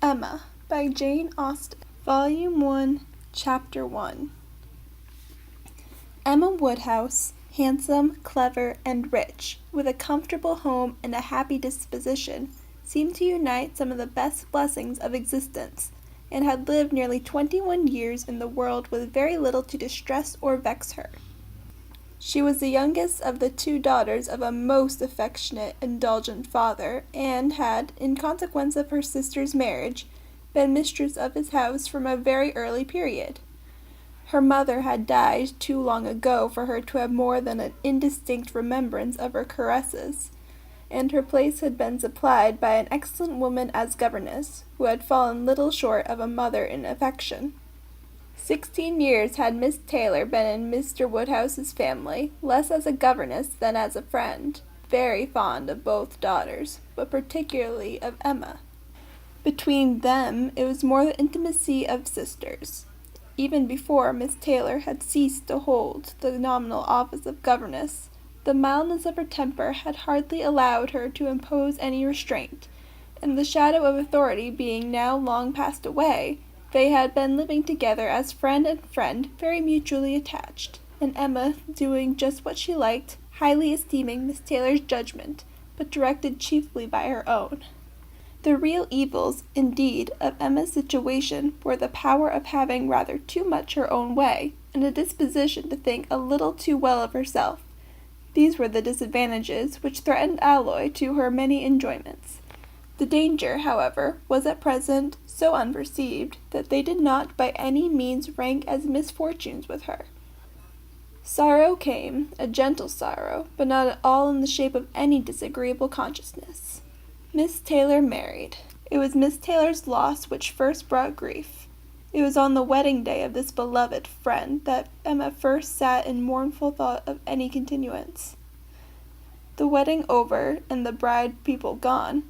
Emma by Jane Austen, Volume 1, Chapter 1. Emma Woodhouse, handsome, clever, and rich, with a comfortable home and a happy disposition, seemed to unite some of the best blessings of existence, and had lived nearly 21 years in the world with very little to distress or vex her. She was the youngest of the 2 daughters of a most affectionate, indulgent father, and had, in consequence of her sister's marriage, been mistress of his house from a very early period. Her mother had died too long ago for her to have more than an indistinct remembrance of her caresses, and her place had been supplied by an excellent woman as governess, who had fallen little short of a mother in affection. 16 years had Miss Taylor been in Mr. Woodhouse's family, less as a governess than as a friend, very fond of both daughters, but particularly of Emma. Between them it was more the intimacy of sisters. Even before Miss Taylor had ceased to hold the nominal office of governess, the mildness of her temper had hardly allowed her to impose any restraint, and the shadow of authority being now long passed away, they had been living together as friend and friend, very mutually attached, and Emma doing just what she liked, highly esteeming Miss Taylor's judgment, but directed chiefly by her own. The real evils, indeed, of Emma's situation were the power of having rather too much her own way, and a disposition to think a little too well of herself. These were the disadvantages which threatened alloy to her many enjoyments. The danger, however, was at present so unperceived that they did not by any means rank as misfortunes with her. Sorrow came, a gentle sorrow, but not at all in the shape of any disagreeable consciousness. Miss Taylor married. It was Miss Taylor's loss which first brought grief. It was on the wedding day of this beloved friend that Emma first sat in mournful thought of any continuance. The wedding over, and the bride people gone,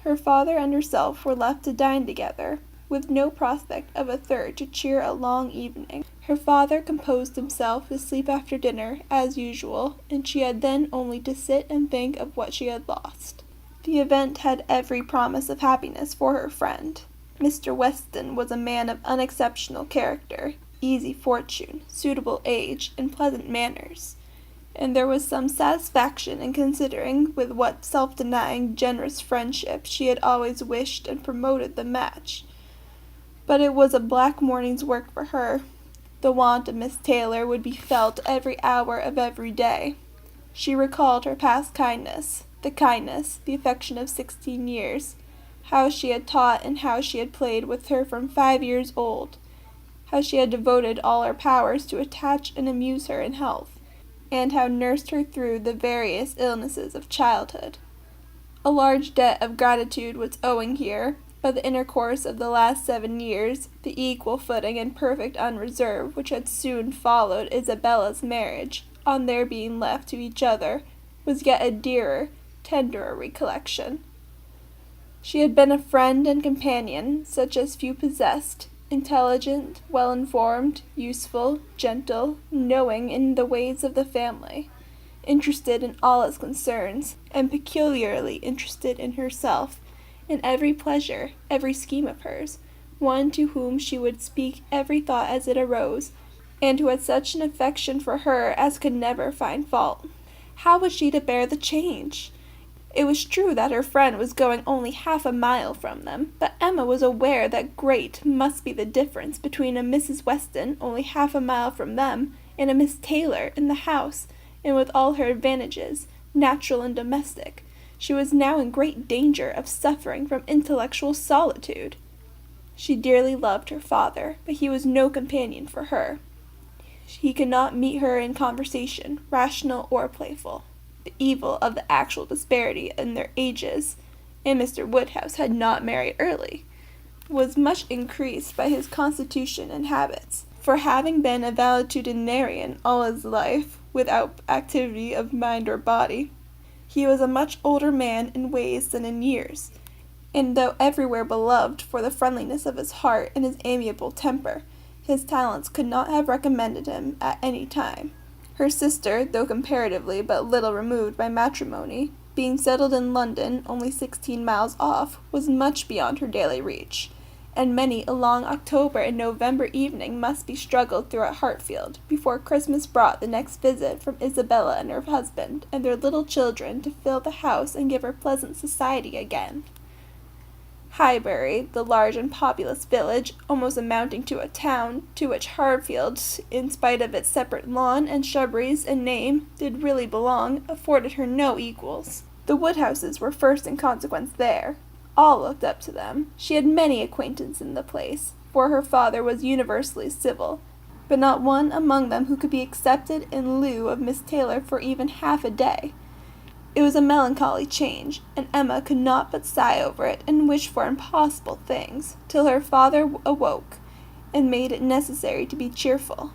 her father and herself were left to dine together, with no prospect of a third to cheer a long evening. Her father composed himself to sleep after dinner, as usual, and she had then only to sit and think of what she had lost. The event had every promise of happiness for her friend. Mr. Weston was a man of unexceptional character, easy fortune, suitable age, and pleasant manners, and there was some satisfaction in considering with what self-denying, generous friendship she had always wished and promoted the match. But it was a black morning's work for her. The want of Miss Taylor would be felt every hour of every day. She recalled her past kindness, the affection of 16 years, how she had taught and how she had played with her from 5 years old, how she had devoted all her powers to attach and amuse her in health, and how nursed her through the various illnesses of childhood. A large debt of gratitude was owing here, but the intercourse of the last 7 years, the equal footing and perfect unreserve which had soon followed Isabella's marriage, on their being left to each other, was yet a dearer, tenderer recollection. She had been a friend and companion such as few possessed, intelligent, well-informed, useful, gentle, knowing in the ways of the family, interested in all its concerns, and peculiarly interested in herself, in every pleasure, every scheme of hers, one to whom she would speak every thought as it arose, and who had such an affection for her as could never find fault. How was she to bear the change? It was true that her friend was going only half a mile from them, but Emma was aware that great must be the difference between a Mrs. Weston only half a mile from them and a Miss Taylor in the house, and with all her advantages, natural and domestic, she was now in great danger of suffering from intellectual solitude. She dearly loved her father, but he was no companion for her. He could not meet her in conversation, rational or playful. The evil of the actual disparity in their ages, and Mr. Woodhouse had not married early, was much increased by his constitution and habits, for having been a valetudinarian all his life, without activity of mind or body, he was a much older man in ways than in years, and though everywhere beloved for the friendliness of his heart and his amiable temper, his talents could not have recommended him at any time. Her sister, though comparatively but little removed by matrimony, Being settled in London, only 16 miles off, was much beyond her daily reach, and many a long October and November evening must be struggled through at Hartfield before Christmas brought the next visit from Isabella and her husband and their little children to fill the house and give her pleasant society again. Highbury, the large and populous village, almost amounting to a town, to which Hartfield, in spite of its separate lawn and shrubberies and name, did really belong, afforded her no equals. The Woodhouses were first in consequence there. All looked up to them. She had many acquaintances in the place, for her father was universally civil, but not one among them who could be accepted in lieu of Miss Taylor for even half a day. It was a melancholy change, and Emma could not but sigh over it and wish for impossible things, till her father awoke, and made it necessary to be cheerful.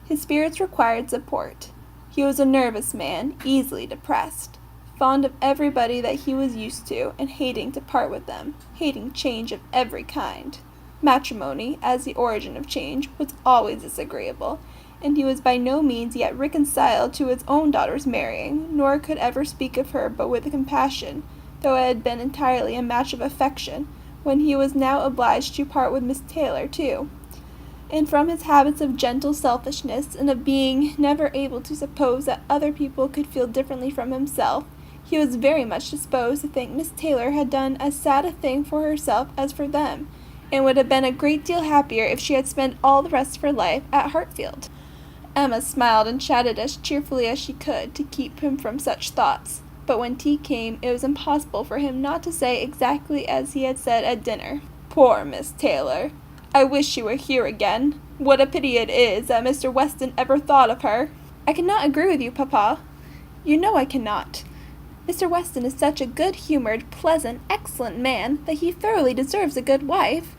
His spirits required support. He was a nervous man, easily depressed, fond of everybody that he was used to, and hating to part with them, hating change of every kind. Matrimony, as the origin of change, was always disagreeable, and he was by no means yet reconciled to his own daughter's marrying, nor could ever speak of her but with compassion, though it had been entirely a match of affection, when he was now obliged to part with Miss Taylor too. And from his habits of gentle selfishness, and of being never able to suppose that other people could feel differently from himself, he was very much disposed to think Miss Taylor had done as sad a thing for herself as for them, and would have been a great deal happier if she had spent all the rest of her life at Hartfield. Emma smiled and chatted as cheerfully as she could to keep him from such thoughts, but when tea came it was impossible for him not to say exactly as he had said at dinner. "Poor Miss Taylor! I wish she were here again. What a pity it is that Mr. Weston ever thought of her." "I cannot agree with you, papa. You know I cannot. Mr. Weston is such a good-humored, pleasant, excellent man that he thoroughly deserves a good wife.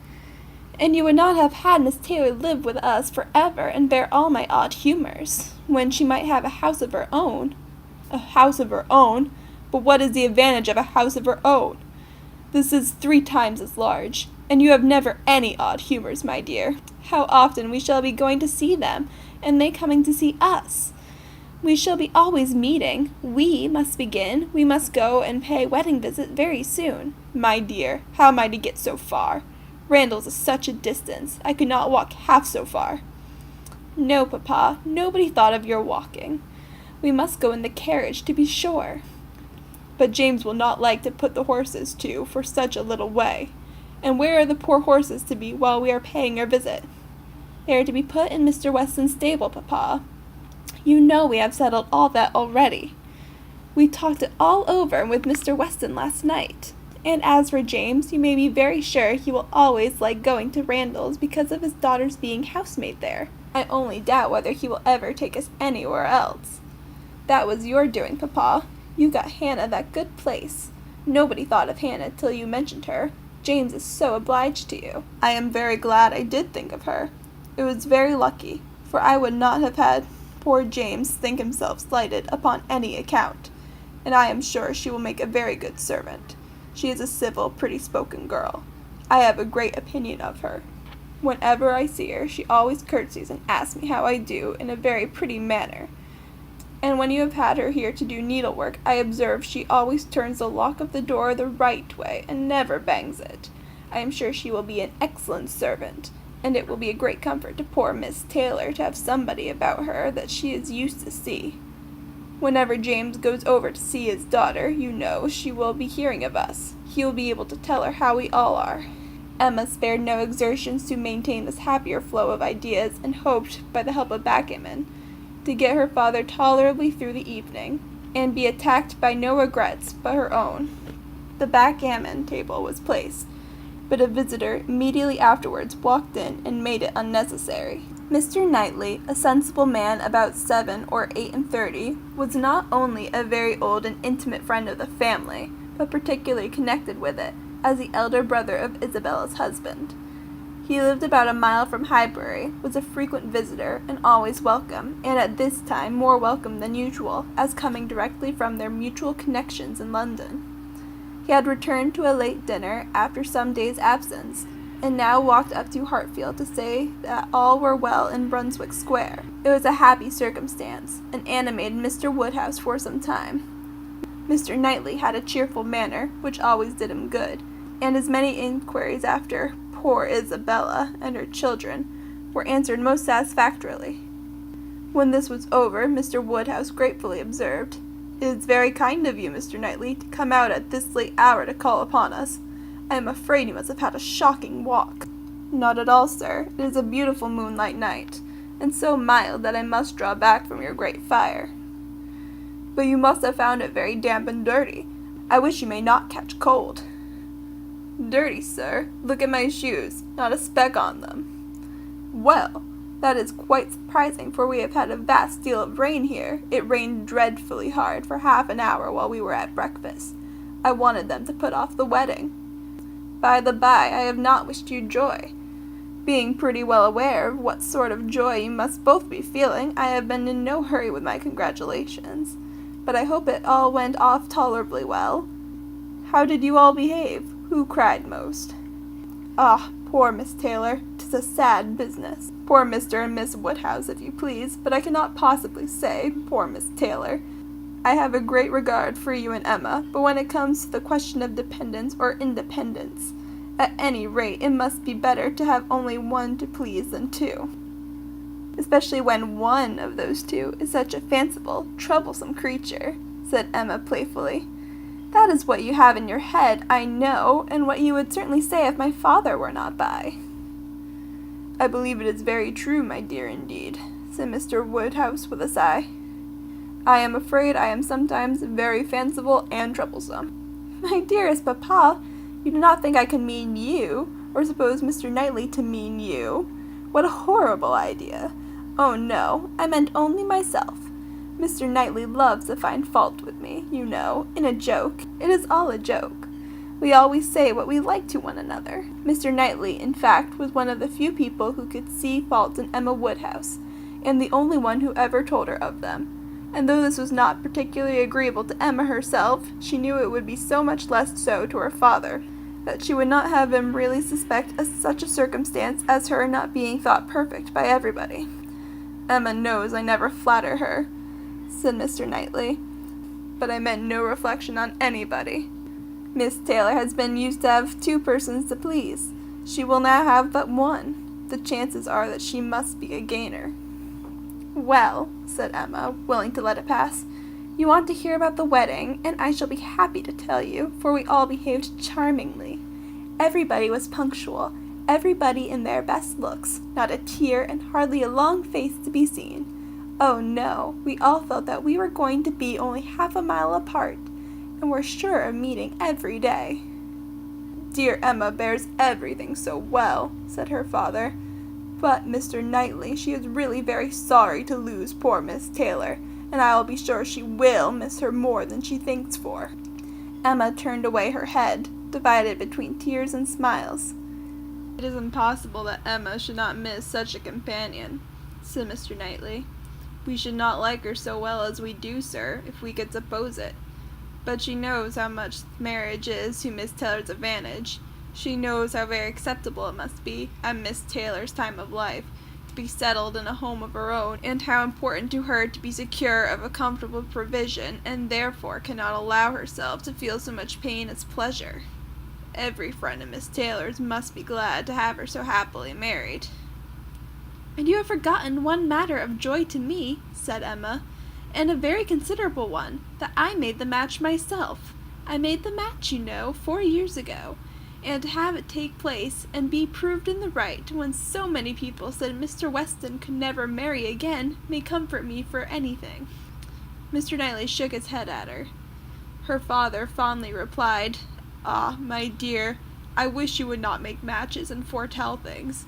And you would not have had Miss Taylor live with us forever and bear all my odd humours, when she might have a house of her own." "A house of her own? But what is the advantage of a house of her own? This is 3 times as large, and you have never any odd humours, my dear. How often we shall be going to see them, and they coming to see us! We shall be always meeting. We must begin. We must go and pay a wedding visit very soon." "My dear, how am I to get so far? Randalls is such a distance. I could not walk half so far." "No, papa, nobody thought of your walking. We must go in the carriage, to be sure." "But James will not like to put the horses to for such a little way. And where are the poor horses to be while we are paying our visit?" "They are to be put in Mr. Weston's stable, papa. You know we have settled all that already. We talked it all over with Mr. Weston last night. And as for James, you may be very sure he will always like going to Randalls because of his daughter's being housemaid there. I only doubt whether he will ever take us anywhere else." "That was your doing, papa. You got Hannah that good place. Nobody thought of Hannah till you mentioned her. James is so obliged to you." "I am very glad I did think of her. It was very lucky, for I would not have had poor James think himself slighted upon any account, and I am sure she will make a very good servant. She is a civil, pretty-spoken girl. I have a great opinion of her. Whenever I see her, she always curtsies and asks me how I do in a very pretty manner. And when you have had her here to do needlework, I observe she always turns the lock of the door the right way and never bangs it. I am sure she will be an excellent servant, and it will be a great comfort to poor Miss Taylor to have somebody about her that she is used to see. Whenever James goes over to see his daughter, you know, she will be hearing of us. He will be able to tell her how we all are." Emma spared no exertions to maintain this happier flow of ideas, and hoped, by the help of backgammon, to get her father tolerably through the evening, and be attacked by no regrets but her own. The backgammon table was placed, but a visitor immediately afterwards walked in and made it unnecessary. Mr. Knightley, a sensible man about 7 or 38, was not only a very old and intimate friend of the family, but particularly connected with it, as the elder brother of Isabella's husband. He lived about a mile from Highbury, was a frequent visitor, and always welcome, and at this time more welcome than usual, as coming directly from their mutual connections in London. He had returned to a late dinner after some days' absence, and now walked up to Hartfield to say that all were well in Brunswick Square. It was a happy circumstance, and animated Mr. Woodhouse for some time. Mr. Knightley had a cheerful manner, which always did him good, and his many inquiries after poor Isabella and her children were answered most satisfactorily. When this was over, Mr. Woodhouse gratefully observed, "It is very kind of you, Mr. Knightley, to come out at this late hour to call upon us. I am afraid you must have had a shocking walk." "Not at all, sir. It is a beautiful moonlight night, and so mild that I must draw back from your great fire." "But you must have found it very damp and dirty. I wish you may not catch cold." "Dirty, sir? Look at my shoes. Not a speck on them." "Well, that is quite surprising, for we have had a vast deal of rain here. It rained dreadfully hard for half an hour while we were at breakfast. I wanted them to put off the wedding. By the by, I have not wished you joy. Being pretty well aware of what sort of joy you must both be feeling, I have been in no hurry with my congratulations. But I hope it all went off tolerably well. How did you all behave? Who cried most?" "Ah, poor Miss Taylor, 'tis a sad business. Poor Mr. and Miss Woodhouse, if you please, but I cannot possibly say poor Miss Taylor. I have a great regard for you and Emma, but when it comes to the question of dependence or independence, at any rate it must be better to have only one to please than two. Especially when one of those two is such a fanciful, troublesome creature," said Emma playfully. "That is what you have in your head, I know, and what you would certainly say if my father were not by." "I believe it is very true, my dear, indeed," said Mr. Woodhouse with a sigh. "I am afraid I am sometimes very fanciful and troublesome." "My dearest papa, you do not think I can mean you, or suppose Mr. Knightley to mean you? What a horrible idea! Oh no, I meant only myself. Mr. Knightley loves to find fault with me, you know, in a joke. It is all a joke. We always say what we like to one another." Mr. Knightley, in fact, was one of the few people who could see faults in Emma Woodhouse, and the only one who ever told her of them. And though this was not particularly agreeable to Emma herself, she knew it would be so much less so to her father, that she would not have him really suspect such a circumstance as her not being thought perfect by everybody. "Emma knows I never flatter her," said Mr. Knightley, "but I meant no reflection on anybody. Miss Taylor has been used to have two persons to please. She will now have but one. The chances are that she must be a gainer." "Well," said Emma, willing to let it pass, "you want to hear about the wedding, and I shall be happy to tell you, for we all behaved charmingly. Everybody was punctual, everybody in their best looks, not a tear and hardly a long face to be seen. Oh no, we all felt that we were going to be only half a mile apart, and were sure of meeting every day." "Dear Emma bears everything so well," said her father. "But, Mr. Knightley, she is really very sorry to lose poor Miss Taylor, and I will be sure she will miss her more than she thinks for." Emma turned away her head, divided between tears and smiles. "It is impossible that Emma should not miss such a companion," said Mr. Knightley. "We should not like her so well as we do, sir, if we could suppose it. But she knows how much marriage is to Miss Taylor's advantage. She knows how very acceptable it must be, at Miss Taylor's time of life, to be settled in a home of her own, and how important to her to be secure of a comfortable provision, and therefore cannot allow herself to feel so much pain as pleasure. Every friend of Miss Taylor's must be glad to have her so happily married." "And you have forgotten one matter of joy to me," said Emma, "and a very considerable one, that I made the match myself. I made the match, you know, 4 years ago, and to have it take place and be proved in the right when so many people said Mr. Weston could never marry again may comfort me for anything." Mr. Knightley shook his head at her. Her father fondly replied, "Ah, my dear, I wish you would not make matches and foretell things,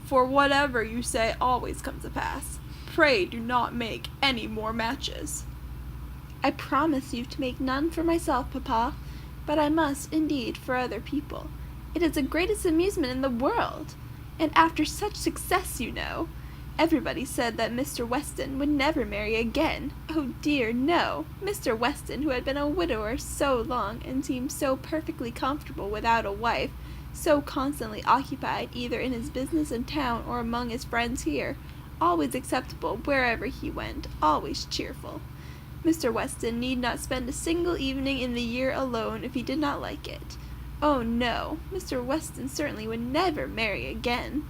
for whatever you say always comes to pass. Pray do not make any more matches." "I promise you to make none for myself, papa, but I must, indeed, for other people. It is the greatest amusement in the world, and after such success, you know. Everybody said that Mr. Weston would never marry again. Oh dear, no! Mr. Weston, who had been a widower so long, and seemed so perfectly comfortable without a wife, so constantly occupied either in his business in town or among his friends here, always acceptable wherever he went, always cheerful. Mr. Weston need not spend a single evening in the year alone if he did not like it. Oh no, Mr. Weston certainly would never marry again.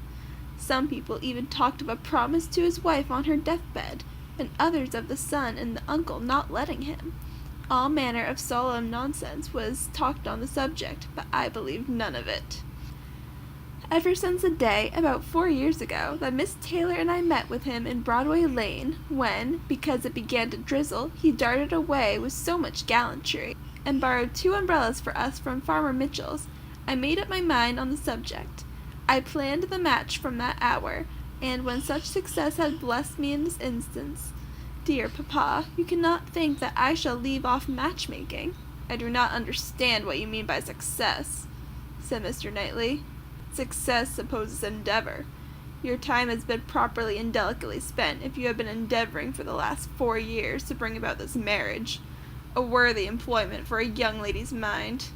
Some people even talked of a promise to his wife on her deathbed, and others of the son and the uncle not letting him. All manner of solemn nonsense was talked on the subject, but I believed none of it. Ever since the day, about 4 years ago, that Miss Taylor and I met with him in Broadway Lane, when, because it began to drizzle, he darted away with so much gallantry, and borrowed 2 umbrellas for us from Farmer Mitchell's, I made up my mind on the subject. I planned the match from that hour, and when such success had blessed me in this instance, dear papa, you cannot think that I shall leave off matchmaking. I do not understand what you mean by success, said Mr. Knightley. Success supposes endeavor. Your time has been properly and delicately spent if you have been endeavoring for the last 4 years to bring about this marriage. A worthy employment for a young lady's mind.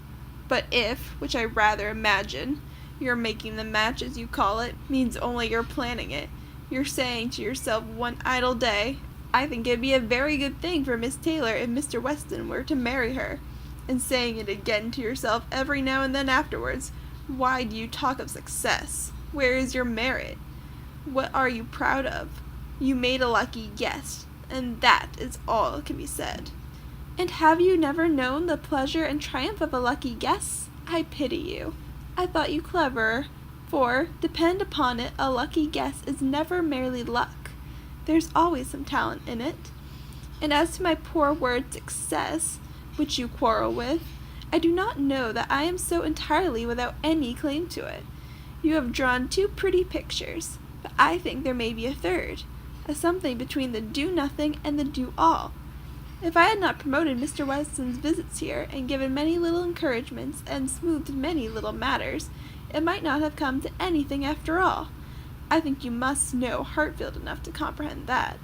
But if, which I rather imagine, your making the match, as you call it, means only your planning it, you're saying to yourself one idle day, I think it'd be a very good thing for Miss Taylor if Mr. Weston were to marry her, and saying it again to yourself every now and then afterwards, why do you talk of success? Where is your merit? What are you proud of? You made a lucky guess, and that is all that can be said. And have you never known the pleasure and triumph of a lucky guess? I pity you. I thought you cleverer, for, depend upon it, a lucky guess is never merely luck. There's always some talent in it. And as to my poor word success, which you quarrel with, I do not know that I am so entirely without any claim to it. You have drawn 2 pretty pictures, but I think there may be a third, a something between the do-nothing and the do-all. If I had not promoted Mr. Weston's visits here, and given many little encouragements, and smoothed many little matters, it might not have come to anything after all. I think you must know Hartfield enough to comprehend that.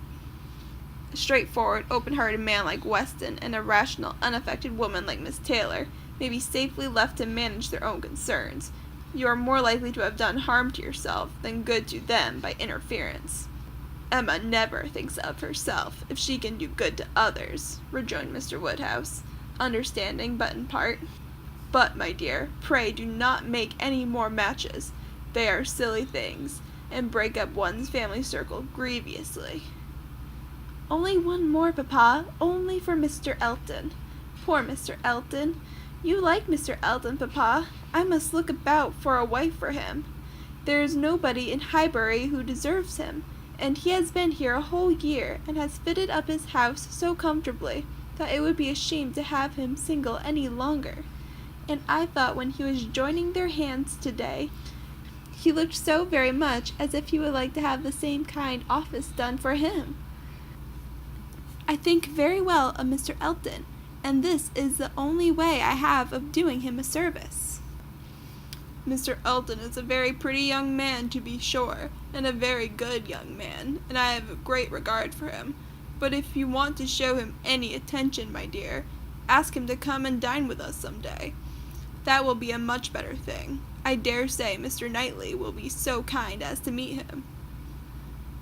A straightforward, open-hearted man like Weston, and a rational, unaffected woman like Miss Taylor, may be safely left to manage their own concerns. You are more likely to have done harm to yourself than good to them by interference. Emma never thinks of herself if she can do good to others, rejoined Mr. Woodhouse, understanding but in part. But, my dear, pray do not make any more matches. They are silly things, and break up one's family circle grievously. Only one more, papa, only for Mr. Elton. Poor Mr. Elton. You like Mr. Elton, papa. I must look about for a wife for him. There is nobody in Highbury who deserves him, and he has been here a whole year, and has fitted up his house so comfortably that it would be a shame to have him single any longer. And I thought when he was joining their hands today, he looked so very much as if he would like to have the same kind office done for him. I think very well of Mr. Elton, and this is the only way I have of doing him a service. Mr. Elton is a very pretty young man, to be sure, and a very good young man, and I have a great regard for him. But if you want to show him any attention, my dear, ask him to come and dine with us some day. That will be a much better thing. I dare say Mr. Knightley will be so kind as to meet him.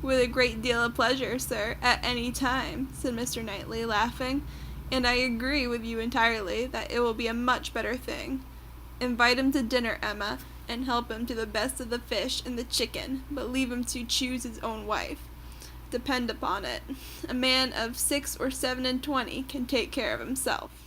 With a great deal of pleasure, sir, at any time, said Mr. Knightley, laughing, and I agree with you entirely that it will be a much better thing. Invite him to dinner, Emma, and help him to the best of the fish and the chicken, but leave him to choose his own wife. Depend upon it, a man of 6 or 7 and 20 can take care of himself.